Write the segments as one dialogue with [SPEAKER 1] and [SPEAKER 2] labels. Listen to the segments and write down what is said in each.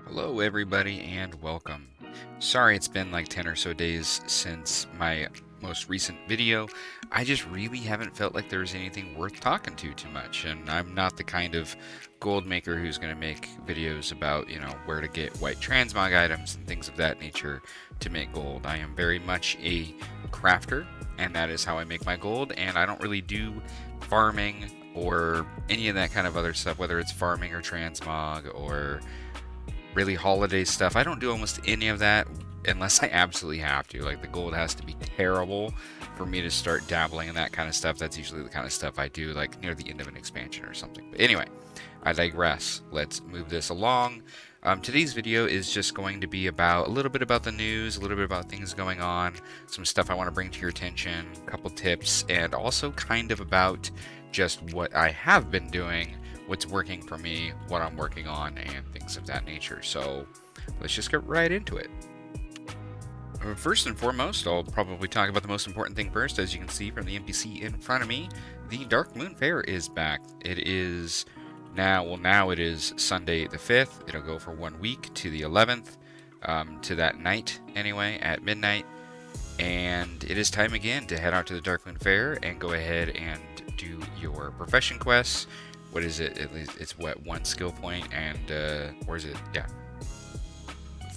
[SPEAKER 1] Hello, everybody, and welcome. Sorry it's been like 10 or so days since my most recent video. I just really haven't felt like there's anything worth talking to too much, and I'm not the kind of gold maker who's going to make videos about, where to get white transmog items and things of that nature to make gold. I am very much a crafter, and that is how I make my gold, and I don't really do farming or any of that kind of other stuff, whether it's farming or transmog or really holiday stuff. I don't do almost any of that unless I absolutely have to. Like the gold has to be terrible for me to start dabbling in that kind of stuff. That's usually the kind of stuff I do like near the end of an expansion or something. But anyway, I digress. Let's move this along. Today's video is just going to be about a little bit about the news, a little bit about things going on, some stuff I want to bring to your attention, a couple tips, and also kind of about just what I have been doing, what's working for me, what I'm working on, and things of that nature. So let's just get right into it. First and foremost, I'll probably talk about the most important thing first. As you can see from the NPC in front of me, the Darkmoon Faire is back. It is now it is Sunday the 5th. It'll go for 1 week to the 11th, to that night anyway, at midnight. And it is time again to head out to the Darkmoon Faire and go ahead and do your profession quests. What is it? It's what, 1 skill point and where is it? Yeah,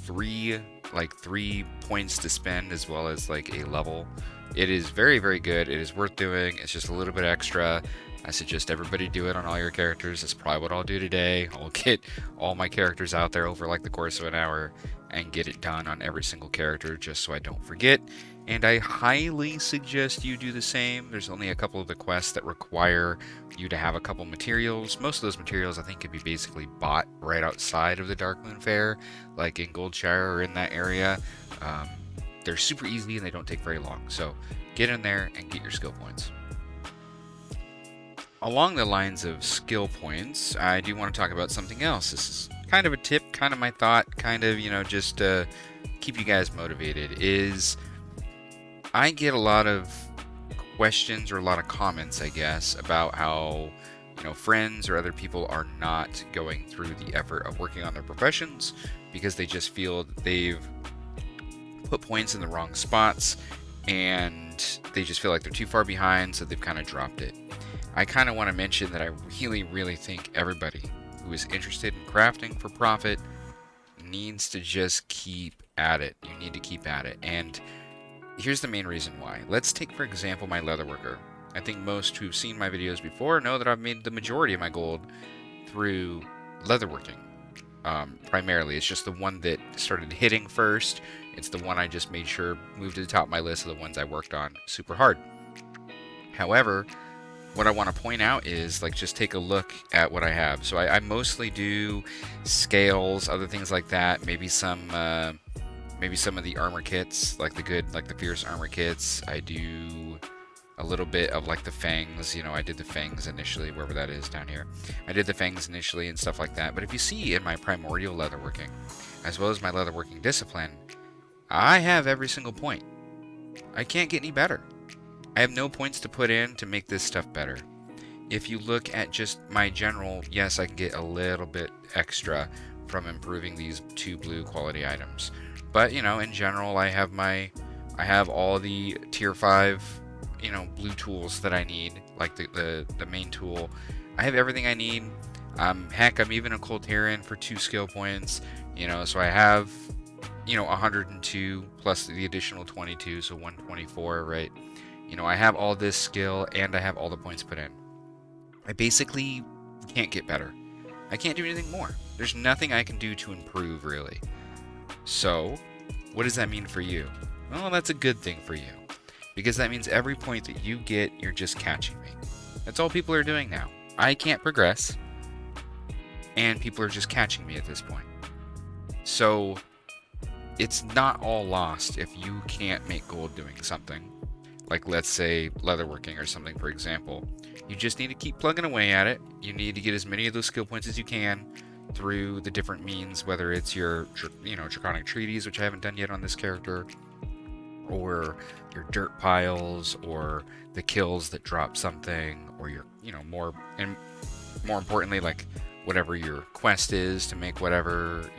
[SPEAKER 1] 3 points to spend as well as like a level. It is very, very good. It is worth doing. It's just a little bit extra. I suggest everybody do it on all your characters. That's probably what I'll do today. I'll get all my characters out there over like the course of an hour and get it done on every single character just so I don't forget. And I highly suggest you do the same. There's only a couple of the quests that require you to have a couple materials. Most of those materials I think could be basically bought right outside of the Darkmoon Faire, like in Goldshire or in that area. They're super easy and they don't take very long. So get in there and get your skill points. Along the lines of skill points, I do want to talk about something else. This is kind of a tip, kind of my thought, kind of, just to keep you guys motivated, is I get a lot of questions or a lot of comments, I guess, about how, friends or other people are not going through the effort of working on their professions because they just feel that they've put points in the wrong spots and they just feel like they're too far behind, so they've kind of dropped it. I kind of want to mention that I really, really think everybody who is interested in crafting for profit needs to just keep at it. You need to keep at it. And here's the main reason why. Let's take, for example, my leatherworker. I think most who've seen my videos before know that I've made the majority of my gold through leatherworking. Primarily, it's just the one that started hitting first. It's the one I just made sure moved to the top of my list of the ones I worked on super hard. However, what I want to point out is, like, just take a look at what I have. So I mostly do scales, other things like that. Maybe some of the armor kits, like the fierce armor kits. I do a little bit of like the fangs. I did the fangs initially, wherever that is down here. I did the fangs initially and stuff like that. But if you see in my primordial leatherworking, as well as my leatherworking discipline, I have every single point. I can't get any better. I have no points to put in to make this stuff better. If you look at just my general, yes, I can get a little bit extra from improving these 2 blue quality items. But, in general, I have all the tier 5, blue tools that I need, like the main tool. I have everything I need. Heck, I'm even a Coltarian for 2 skill points, so I have, 102 plus the additional 22, so 124, right? I have all this skill and I have all the points put in. I basically can't get better. I can't do anything more. There's nothing I can do to improve, really. So, what does that mean for you? Well, that's a good thing for you. Because that means every point that you get, you're just catching me. That's all people are doing now. I can't progress, and people are just catching me at this point. So, it's not all lost if you can't make gold doing something. Like, let's say leatherworking or something, for example. You just need to keep plugging away at it. You need to get as many of those skill points as you can through the different means, whether it's your, draconic treaties, which I haven't done yet on this character, or your dirt piles, or the kills that drop something, or your, more importantly, like whatever your quest is to make whatever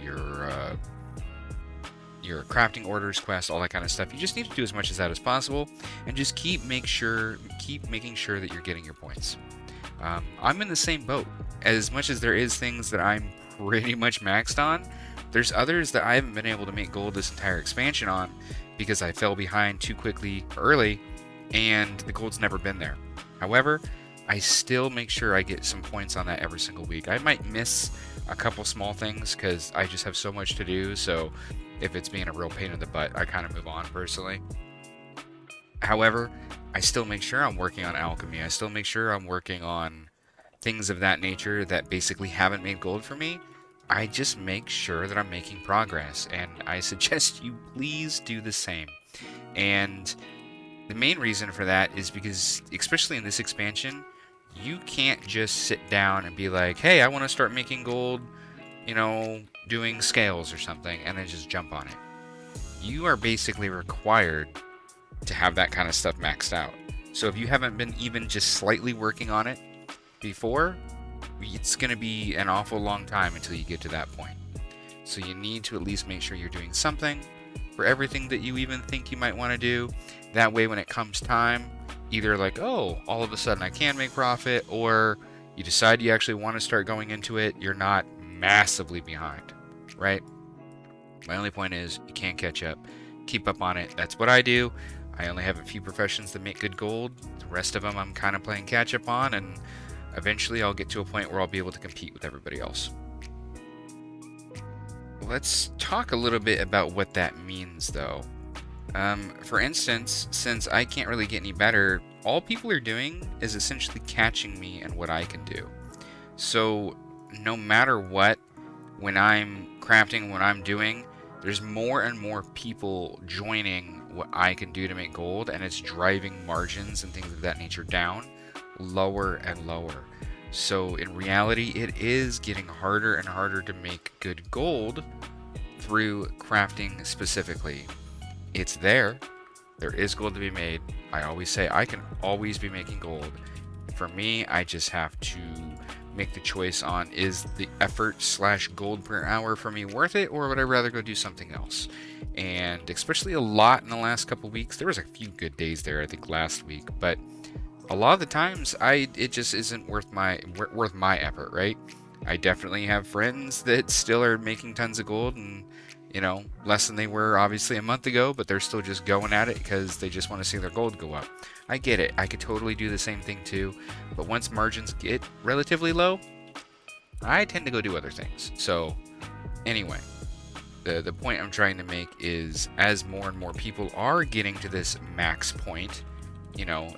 [SPEAKER 1] your crafting orders quest, all that kind of stuff. You just need to do as much of that as possible, and just keep making sure that you're getting your points. I'm in the same boat. As much as there is things that I'm pretty much maxed on, there's others that I haven't been able to make gold this entire expansion on because I fell behind too quickly early, and the gold's never been there. However, I still make sure I get some points on that every single week. I might miss a couple small things because I just have so much to do, so if it's being a real pain in the butt, I kind of move on personally. However, I still make sure I'm working on alchemy. I still make sure I'm working on things of that nature that basically haven't made gold for me. I just make sure that I'm making progress, and I suggest you please do the same. And the main reason for that is because, especially in this expansion, you can't just sit down and be like, hey, I want to start making gold, doing scales or something, and then just jump on it. You are basically required to have that kind of stuff maxed out. So if you haven't been even just slightly working on it before, it's going to be an awful long time until you get to that point. So you need to at least make sure you're doing something for everything that you even think you might want to do. That way when it comes time, either like, oh, all of a sudden I can make profit, or you decide you actually want to start going into it, you're not massively behind, right? My only point is you can't catch up. Keep up on it. That's what I do. I only have a few professions that make good gold. The rest of them I'm kind of playing catch up on, and eventually I'll get to a point where I'll be able to compete with everybody else. Let's talk a little bit about what that means, though. For instance, since I can't really get any better, all people are doing is essentially catching me and what I can do. So no matter what, when I'm crafting, when I'm doing, there's more and more people joining what I can do to make gold, and it's driving margins and things of that nature down lower and lower. So in reality, it is getting harder and harder to make good gold through crafting specifically. It's there. There is gold to be made. I always say I can always be making gold. For me, I just have to make the choice on, is the effort / gold per hour for me worth it, or would I rather go do something else? And especially a lot in the last couple weeks. There was a few good days there, I think, last week, but a lot of the times it just isn't worth my effort, right? I definitely have friends that still are making tons of gold, and less than they were obviously a month ago, but they're still just going at it because they just want to see their gold go up. I get it. I could totally do the same thing too, but once margins get relatively low, I tend to go do other things. So anyway, the point I'm trying to make is, as more and more people are getting to this max point,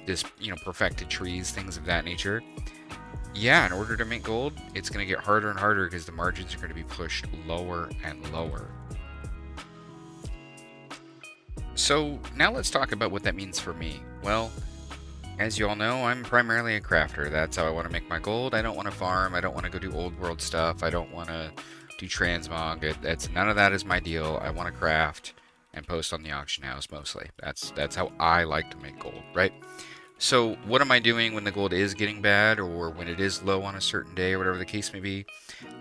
[SPEAKER 1] this perfected trees, things of that nature, yeah, in order to make gold, it's going to get harder and harder because the margins are going to be pushed lower and lower. So now let's talk about what that means for me. Well, as you all know, I'm primarily a crafter. That's how I want to make my gold. I don't want to farm. I don't want to go do old world stuff. I don't want to do transmog. None of that is my deal. I want to craft and post on the auction house mostly. That's how I like to make gold, right? So what am I doing when the gold is getting bad, or when it is low on a certain day, or whatever the case may be?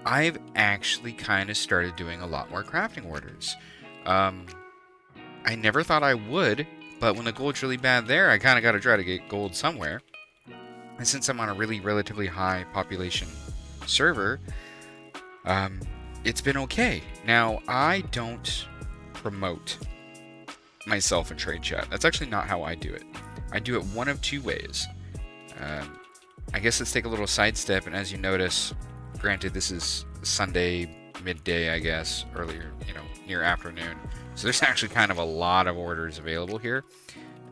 [SPEAKER 1] I've actually kind of started doing a lot more crafting orders. I never thought I would, but when the gold's really bad there, I kind of got to try to get gold somewhere. And since I'm on a really relatively high population server, it's been okay. Now, I don't promote myself in trade chat. That's actually not how I do it. I do it one of two ways. I guess let's take a little sidestep, and as you notice, granted this is Sunday midday, I guess, earlier, near afternoon. So there's actually kind of a lot of orders available here.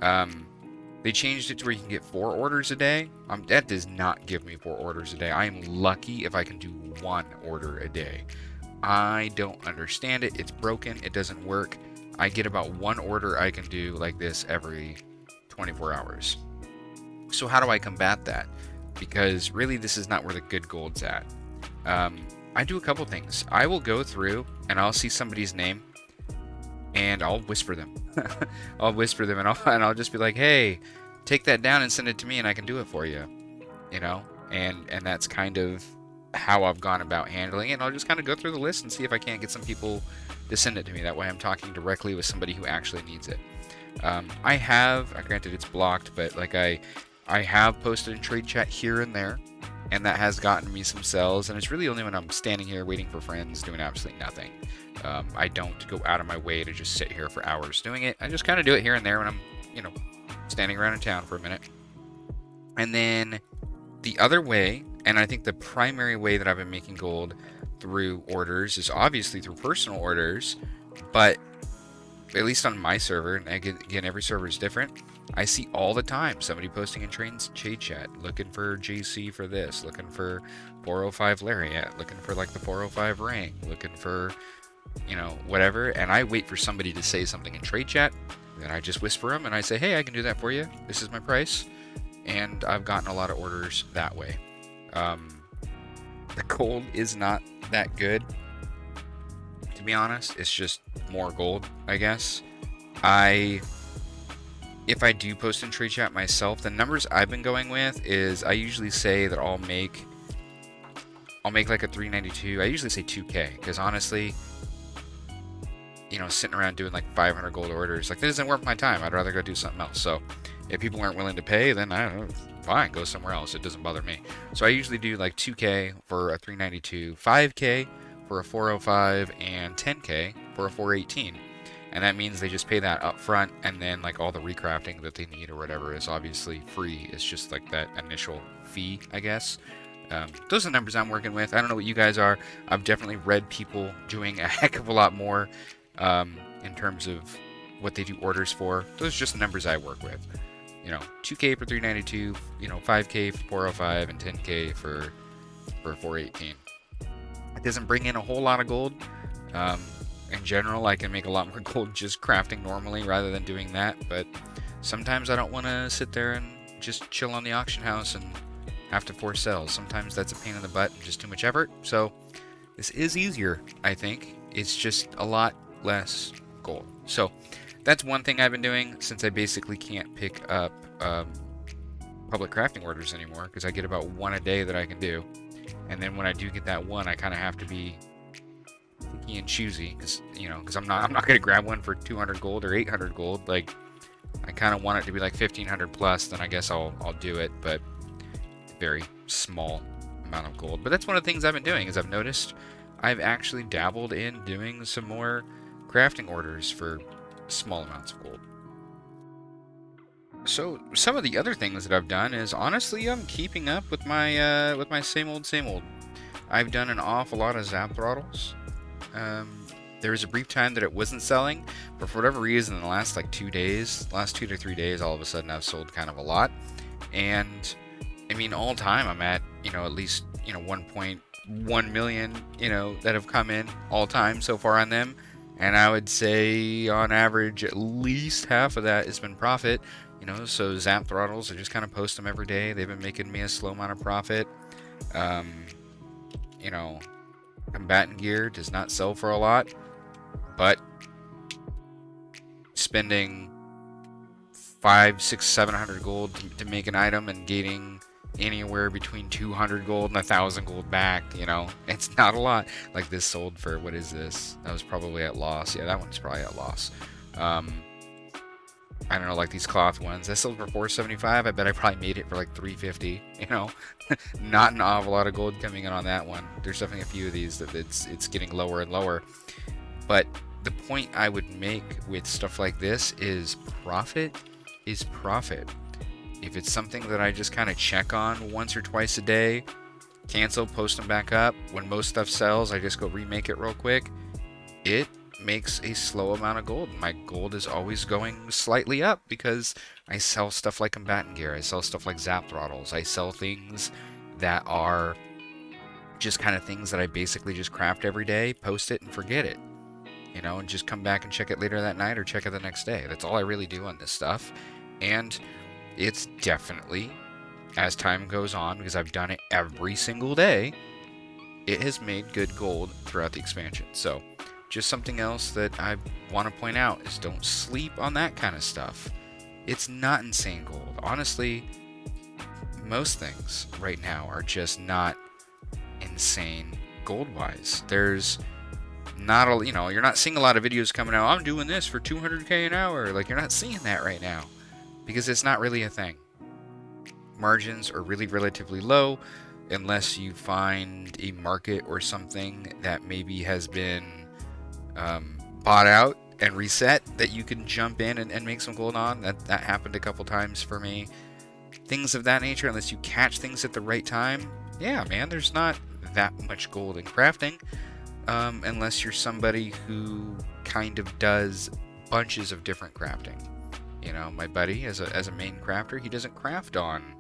[SPEAKER 1] They changed it to where you can get 4 orders a day. That does not give me 4 orders a day. I am lucky if I can do 1 order a day. I don't understand it. It's broken. It doesn't work. I get about 1 order I can do like this every 24 hours. So how do I combat that? Because really this is not where the good gold's at. I do a couple things. I will go through and I'll see somebody's name and I'll whisper them. I'll whisper them, and I'll just be like, hey, take that down and send it to me and I can do it for you. And that's kind of how I've gone about handling it. And I'll just kind of go through the list and see if I can't get some people to send it to me. That way I'm talking directly with somebody who actually needs it. I have, granted it's blocked, but like I have posted in trade chat here and there, and that has gotten me some sells. And it's really only when I'm standing here waiting for friends doing absolutely nothing. I don't go out of my way to just sit here for hours doing it. I just kind of do it here and there when I'm, standing around in town for a minute. And then the other way, and I think the primary way that I've been making gold through orders is obviously through personal orders, but at least on my server, and again, every server is different, I see all the time somebody posting in trade chat, looking for JC for this, looking for 405 Lariat, looking for like the 405 ring, looking for, whatever, and I wait for somebody to say something in trade chat, then I just whisper them and I say, hey, I can do that for you, this is my price, and I've gotten a lot of orders that way. The gold is not that good, to be honest. It's just more gold, I guess. If I do post in trade chat myself, the numbers I've been going with is I usually say that I'll make like a 392. I usually say 2K, because honestly, sitting around doing like 500 gold orders, like, that isn't worth my time. I'd rather go do something else. So if people aren't willing to pay, then I don't know, fine, go somewhere else. It doesn't bother me. So I usually do like 2K for a 392, 5K for a 405, and 10K for a 418. And that means they just pay that up front, and then like all the recrafting that they need or whatever is obviously free. It's just like that initial fee, I guess. Those are the numbers I'm working with. I don't know what you guys are. I've definitely read people doing a heck of a lot more in terms of what they do orders for. Those are just the numbers I work with. 2K for 392, 5K for 405, and 10K for 418. It doesn't bring in a whole lot of gold. In general, I can make a lot more gold just crafting normally rather than doing that, but sometimes I don't want to sit there and just chill on the auction house and have to force sells. Sometimes that's a pain in the butt and just too much effort, so this is easier, I think. It's just a lot less gold. So that's one thing I've been doing, since I basically can't pick up public crafting orders anymore, because I get about one a day that I can do. And then when I do get that one, I kind of have to be picky and choosy, because I'm not going to grab one for 200 gold or 800 gold. Like, I kind of want it to be like 1500 plus, then I guess I'll do it, but it's a very small amount of gold. But that's one of the things I've been doing, is I've noticed I've actually dabbled in doing some more crafting orders for small amounts of gold. So some of the other things that I've done is, honestly, I'm keeping up with my same old. I've done an awful lot of zap throttles. There was a brief time that it wasn't selling, but for whatever reason, in the last like 2 to 3 days, all of a sudden I've sold kind of a lot. And I mean, all time I'm at at least 1.1 million that have come in all time so far on them. And I would say on average at least half of that has been profit. So zap throttles, I just kind of post them every day. They've been making me a slow amount of profit. Combatant gear does not sell for a lot, but spending 500, 600, 700 gold to make an item and getting anywhere between 200 gold and 1,000 gold back, it's not a lot. Like, this sold for, what is this? That was probably at loss. Yeah, that one's probably at loss. I don't know, like these cloth ones. That sold for 475. I bet I probably made it for like 350. Not an awful lot of gold coming in on that one. There's definitely a few of these that it's getting lower and lower. But the point I would make with stuff like this is profit is profit. If it's something that I just kind of check on once or twice a day, cancel, post them back up, when most stuff sells, I just go remake it real quick, it makes a slow amount of gold. My gold is always going slightly up because I sell stuff like combatant gear, I sell stuff like zap throttles, I sell things that are just kind of things that I basically just craft every day, post it and forget it, and just come back and check it later that night or check it the next day. That's all I really do on this stuff. And it's definitely, as time goes on, because I've done it every single day, it has made good gold throughout the expansion. So just something else that I want to point out is, don't sleep on that kind of stuff. It's not insane gold. Honestly, most things right now are just not insane gold-wise. There's not a, you're not seeing a lot of videos coming out, I'm doing this for 200k an hour. Like, you're not seeing that right now because it's not really a thing. Margins are really relatively low unless you find a market or something that maybe has been bought out and reset that you can jump in and make some gold on. That happened a couple times for me. Things of that nature, unless you catch things at the right time. Yeah, man, there's not that much gold in crafting. Unless you're somebody who kind of does bunches of different crafting. You know, my buddy, as a main crafter, he doesn't craft on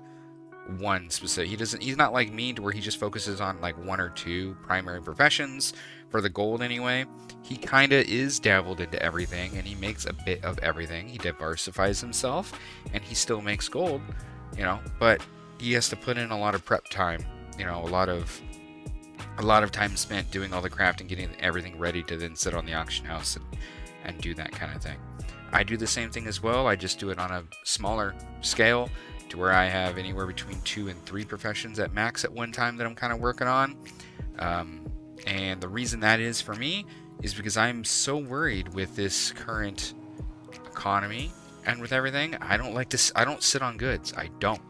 [SPEAKER 1] one specific. He's not like me to where he just focuses on like one or two primary professions for the gold anyway. He kind of is dabbled into everything, and he makes a bit of everything. He diversifies himself, and he still makes gold, but he has to put in a lot of prep time, a lot of time spent doing all the crafting, getting everything ready to then sit on the auction house and do that kind of thing. I do the same thing as well. I just do it on a smaller scale to where I have anywhere between 2 and 3 professions at max at one time that I'm kind of working on. And the reason that is for me is because I'm so worried with this current economy and with everything. I don't sit on goods. I don't.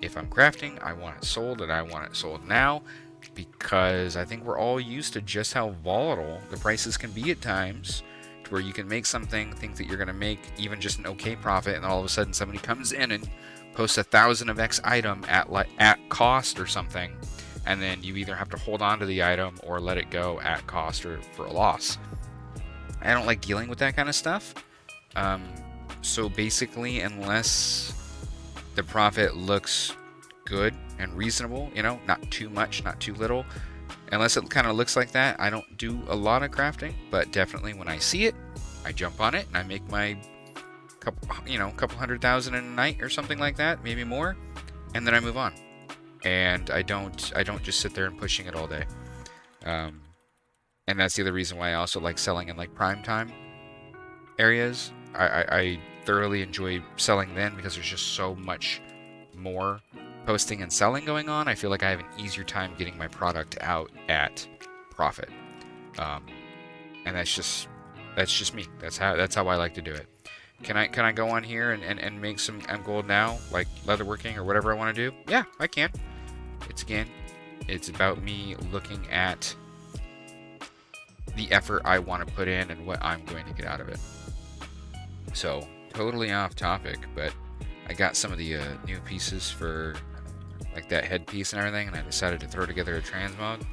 [SPEAKER 1] If I'm crafting, I want it sold, and I want it sold now, because I think we're all used to just how volatile the prices can be at times, to where you can make something, think that you're going to make even just an okay profit, and then all of a sudden somebody comes in and posts 1,000 of X item at cost or something, and then you either have to hold on to the item or let it go at cost or for a loss. I don't like dealing with that kind of stuff. So basically, unless the profit looks good and reasonable, not too much, not too little, unless it kind of looks like that, I don't do a lot of crafting. But definitely when I see it, I jump on it and I make my couple 100,000 in a night or something like that, maybe more, and then I move on. And I don't just sit there and pushing it all day. And that's the other reason why I also like selling in like prime time areas. I thoroughly enjoy selling then, because there's just so much more posting and selling going on. I feel like I have an easier time getting my product out at profit. And that's just me. That's how I like to do it. Can I go on here and make some gold now, like leatherworking or whatever I want to do? Yeah, I can. It's about me looking at the effort I want to put in and what I'm going to get out of it. So, totally off topic, but I got some of the new pieces for like that headpiece and everything, and I decided to throw together a transmog.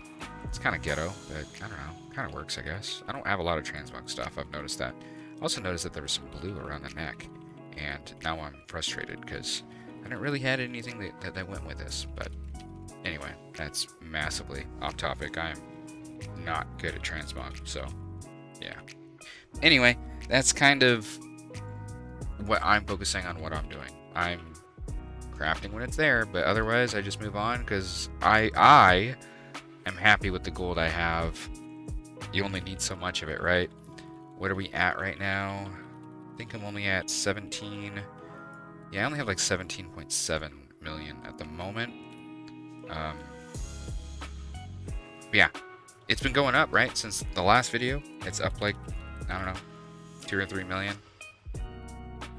[SPEAKER 1] It's kind of ghetto, but I don't know, kind of works, I guess. I don't have a lot of transmog stuff, I've noticed that. I also noticed that there was some blue around the neck, and now I'm frustrated because I didn't really have anything that went with this. But anyway, that's massively off topic. I am not good at transmog, so yeah. Anyway, that's kind of what I'm focusing on, what I'm doing. I'm crafting when it's there, but otherwise I just move on, because I am happy with the gold I have. You only need so much of it, right? What are we at right now? I think I'm only at 17. Yeah, I only have like 17.7 million at the moment. Yeah, it's been going up, right? Since the last video, it's up like, I don't know, 2 or 3 million.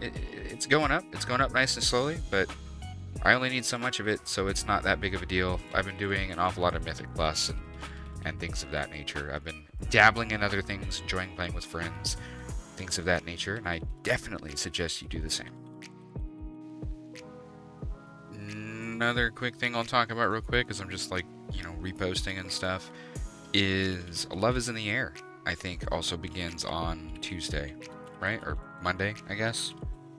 [SPEAKER 1] It's going up. It's going up nice and slowly, but I only need so much of it, so it's not that big of a deal. I've been doing an awful lot of Mythic Plus and things of that nature. I've been dabbling in other things, enjoying playing with friends, things of that nature, and I definitely suggest you do the same. Another quick thing I'll talk about real quick, because I'm just like, reposting and stuff, is Love is in the Air. I think also begins on Tuesday, right? Or Monday, I guess.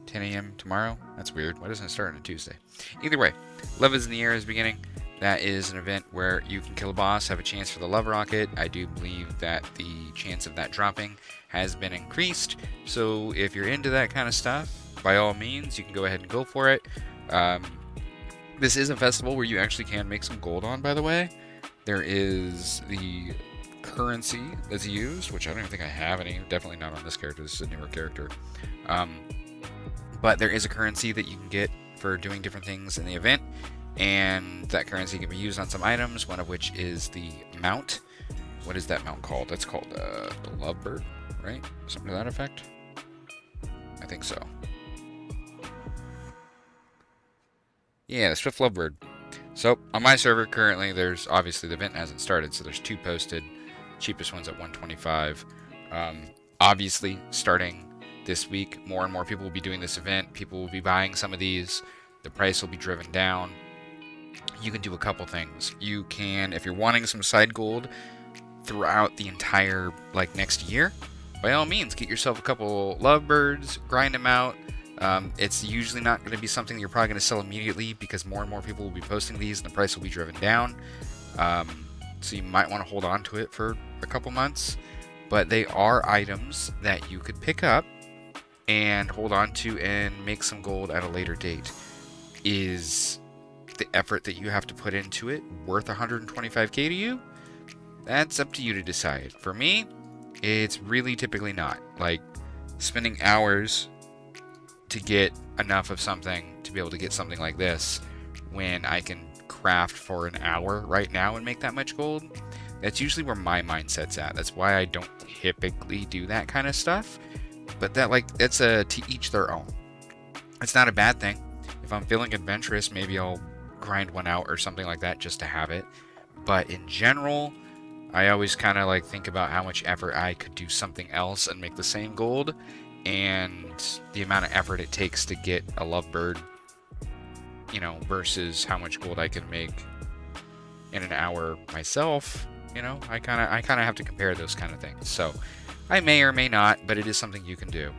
[SPEAKER 1] 10 a.m. tomorrow. That's weird. Why doesn't it start on a Tuesday? Either way, Love is in the Air is beginning. That is an event where you can kill a boss, have a chance for the Love Rocket. I do believe that the chance of that dropping has been increased. So if you're into that kind of stuff, by all means, you can go ahead and go for it. This is a festival where you actually can make some gold on, by the way. There is the currency that's used, which I don't even think I have any. Definitely not on this character. This is a newer character. But there is a currency that you can get for doing different things in the event. and that currency can be used on some items, one of which is the mount. What is that mount called? That's called the lovebird, right? Something to that effect? I think so. Yeah, the swift lovebird. So on my server currently, there's obviously the event hasn't started, so there's 2 posted. Cheapest one's at 125. Obviously, starting this week, more and more people will be doing this event. People will be buying some of these. The price will be driven down. You can do a couple things. You can, if you're wanting some side gold throughout the entire next year, by all means, get yourself a couple lovebirds, grind them out. It's usually not going to be something you're probably going to sell immediately because more and more people will be posting these and the price will be driven down. So you might want to hold on to it for a couple months. But they are items that you could pick up and hold on to and make some gold at a later date. Is the effort that you have to put into it worth 125k to you? That's up to you to decide. For me, it's really typically not. Like, spending hours to get enough of something to be able to get something like this when I can craft for an hour right now and make that much gold, that's usually where my mindset's at. That's why I don't typically do that kind of stuff. But that's to each their own. It's not a bad thing. If I'm feeling adventurous, maybe I'll grind one out or something like that just to have it. But in general, I always kind of think about how much effort I could do something else and make the same gold, and the amount of effort it takes to get a lovebird, versus how much gold I can make in an hour myself. I kind of have to compare those kind of things. So I may or may not, but it is something you can do.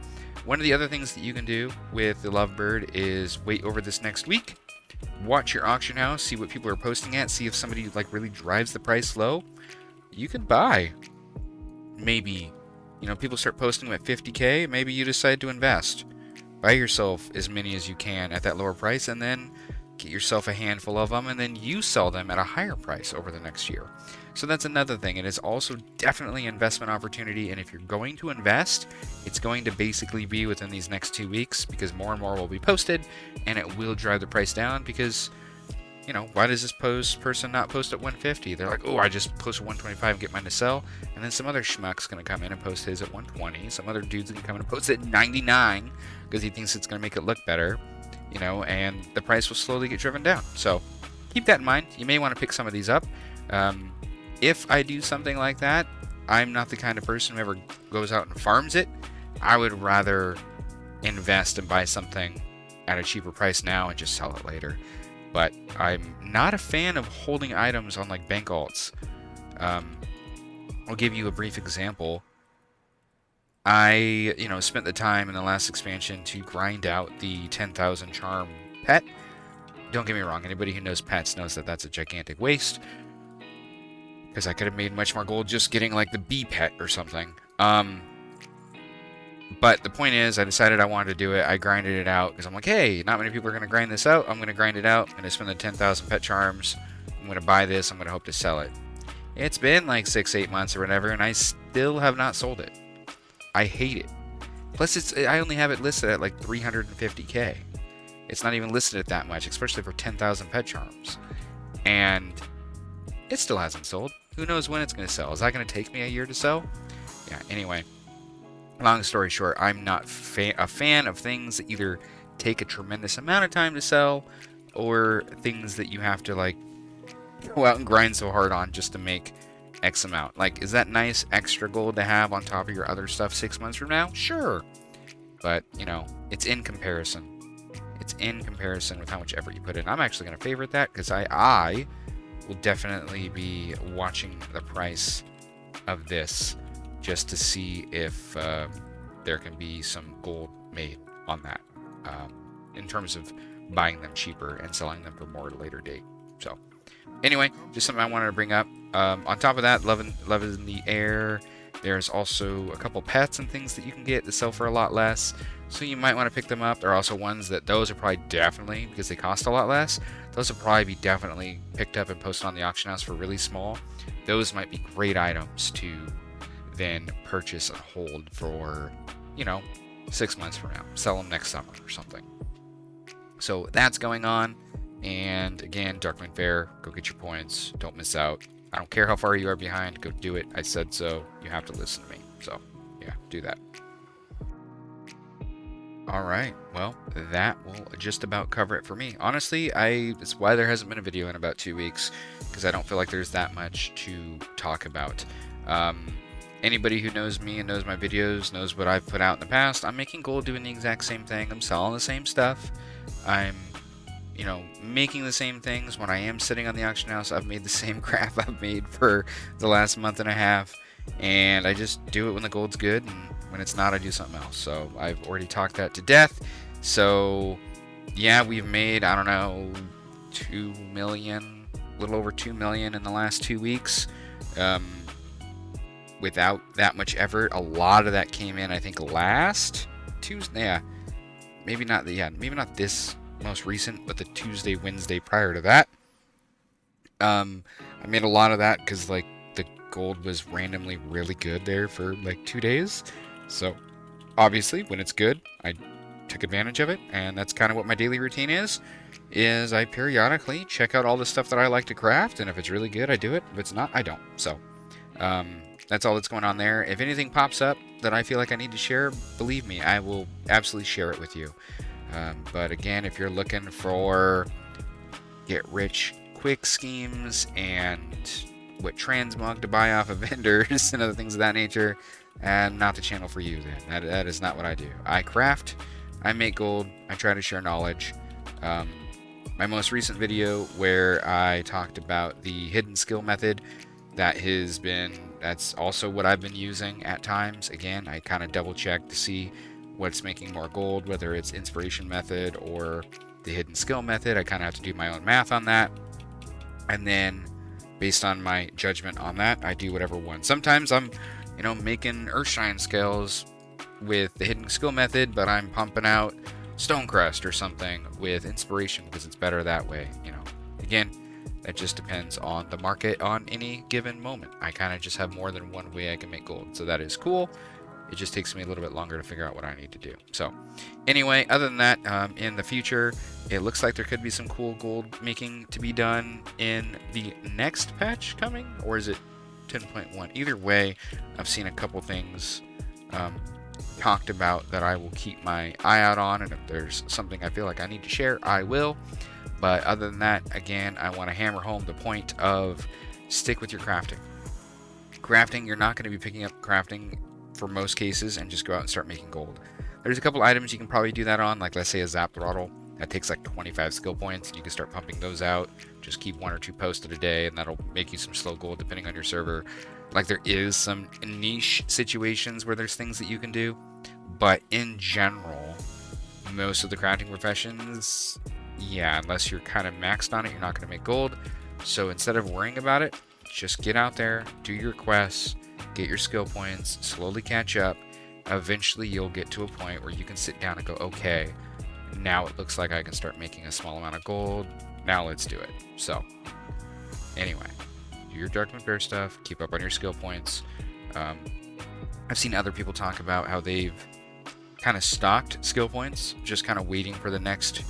[SPEAKER 1] One of the other things that you can do with the lovebird is wait over this next week, watch your auction house, see what people are posting at, see if somebody really drives the price low. You could buy. Maybe, people start posting them at 50k, maybe you decide to invest. Buy yourself as many as you can at that lower price, and then get yourself a handful of them, and then you sell them at a higher price over the next year. So that's another thing. It is also definitely an investment opportunity, and if you're going to invest, it's going to basically be within these next 2 weeks, because more and more will be posted, and it will drive the price down, because why does this person not post at 150? They're like, oh, I just posted 125 and get mine to sell. And then some other schmuck's going to come in and post his at 120. Some other dude's going to come in and post it at 99 because he thinks it's going to make it look better, and the price will slowly get driven down. So keep that in mind. You may want to pick some of these up. If I do something like that, I'm not the kind of person who ever goes out and farms it. I would rather invest and buy something at a cheaper price now and just sell it later. But I'm not a fan of holding items on bank alts. I'll give you a brief example. I, spent the time in the last expansion to grind out the 10,000 charm pet. Don't get me wrong, anybody who knows pets knows that that's a gigantic waste, because I could have made much more gold just getting the bee pet or something. But the point is, I decided I wanted to do it. I grinded it out because I'm like, hey, not many people are going to grind this out. I'm going to grind it out. I'm going to spend the 10,000 pet charms. I'm going to buy this. I'm going to hope to sell it. It's been 6-8 months or whatever, and I still have not sold it. I hate it. Plus, I only have it listed at 350k. It's not even listed at that much, especially for 10,000 pet charms. And it still hasn't sold. Who knows when it's going to sell? Is that going to take me a year to sell? Yeah, anyway. Long story short, I'm not a fan of things that either take a tremendous amount of time to sell, or things that you have to go out and grind so hard on just to make X amount. Is that nice extra gold to have on top of your other stuff 6 months from now? Sure. But, it's in comparison. It's in comparison with how much effort you put in. I'm actually going to favorite that, because I will definitely be watching the price of this just to see if there can be some gold made on that, in terms of buying them cheaper and selling them for more at a later date. So anyway, just something I wanted to bring up. On top of that, Love in the Air, there's also a couple pets and things that you can get that sell for a lot less, so you might want to pick them up. There are also ones that those are probably definitely, because they cost a lot less, those will probably be definitely picked up and posted on the auction house for really small. Those might be great items to then purchase and hold for 6 months from now, sell them next summer or something. So that's going on. And again, Darkmoon Faire, go get your points. Don't miss out. I don't care how far you are behind. Go do it. I said so. You have to listen to me. So, yeah, do that. All right. Well, that will just about cover it for me. Honestly, it's why there hasn't been a video in about 2 weeks, because I don't feel like there's that much to talk about. Anybody who knows me and knows my videos knows what I've put out in the past. I'm making gold doing the exact same thing. I'm selling the same stuff. I'm making the same things. When I am sitting on the auction house, I've made the same crap I've made for the last month and a half, and I just do it when the gold's good, and when it's not, I do something else. So I've already talked that to death. So yeah, we've made, I don't know, 2 million, a little over 2 million in the last 2 weeks, without that much effort. A lot of that came in, I think, last Tuesday. Yeah, maybe not this most recent, but the Tuesday, Wednesday prior to that. I made a lot of that because like the gold was randomly really good there for like 2 days. So obviously when it's good, I took advantage of it, and that's kind of what my daily routine is I periodically check out all the stuff that I like to craft, and if it's really good, I do it. If it's not, I don't. So that's all that's going on there. If anything pops up that I feel like I need to share, believe me, I will absolutely share it with you. But again, if you're looking for get rich quick schemes and what transmog to buy off of vendors and other things of that nature, and not the channel for you then. That is not what I do. I craft, I make gold, I try to share knowledge. My most recent video where I talked about the hidden skill method, that's also what I've been using at times. Again, I kind of double check to see what's making more gold, whether it's inspiration method or the hidden skill method. I kind of have to do my own math on that, and then based on my judgment on that, I do whatever one. Sometimes I'm making Earthshine scales with the hidden skill method, but I'm pumping out Stonecrest or something with inspiration because it's better that way. Again, that just depends on the market on any given moment. I kind of just have more than one way I can make gold, so that is cool. It just takes me a little bit longer to figure out what I need to do. So anyway, other than that, in the future, it looks like there could be some cool gold making to be done in the next patch coming, or is it 10.1? Either way, I've seen a couple things talked about that I will keep my eye out on, and if there's something I feel like I need to share, I will. But other than that, again, I want to hammer home the point of stick with your crafting. Crafting, you're not going to be picking up crafting for most cases and just go out and start making gold. There's a couple items you can probably do that on, like let's say a zap throttle. That takes like 25 skill points, and you can start pumping those out. Just keep 1 or 2 posted a day, and that'll make you some slow gold depending on your server. Like there is some niche situations where there's things that you can do, but in general, most of the crafting professions, yeah, unless you're kind of maxed on it, you're not going to make gold. So instead of worrying about it, just get out there, do your quests, get your skill points, slowly catch up. Eventually you'll get to a point where you can sit down and go, okay, now it looks like I can start making a small amount of gold. Now let's do it. So anyway, do your Darkmoon Faire stuff, keep up on your skill points. I've seen other people talk about how they've kind of stocked skill points, just kind of waiting for the next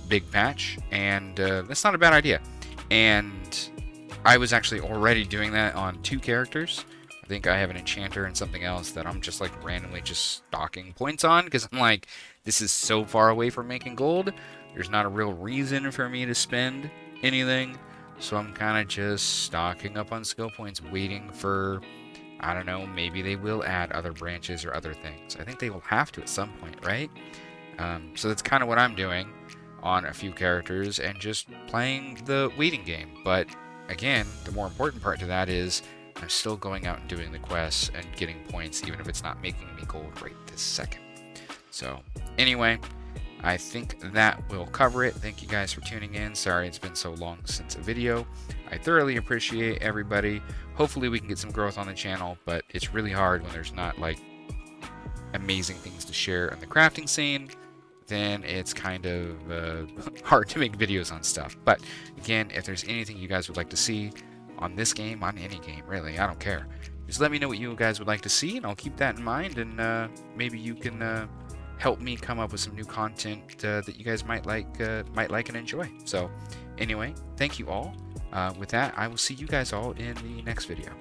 [SPEAKER 1] big patch, and that's not a bad idea. And I was actually already doing that on 2 characters. I think I have an enchanter and something else that I'm just like randomly just stocking points on, because I'm like, this is so far away from making gold. There's not a real reason for me to spend anything, so I'm kind of just stocking up on skill points, waiting for, I don't know, maybe they will add other branches or other things. I think they will have to at some point, right? So that's kind of what I'm doing on a few characters and just playing the waiting game. But again, the more important part to that is I'm still going out and doing the quests and getting points, even if it's not making me gold right this second. So anyway, I think that will cover it. Thank you guys for tuning in. Sorry it's been so long since a video. I thoroughly appreciate everybody. Hopefully we can get some growth on the channel, but it's really hard when there's not like amazing things to share in the crafting scene. Then it's kind of hard to make videos on stuff. But again, if there's anything you guys would like to see on this game, on any game really, I don't care, just let me know what you guys would like to see, and I'll keep that in mind, and maybe you can help me come up with some new content that you guys might like and enjoy. So anyway, thank you all. With that, I will see you guys all in the next video.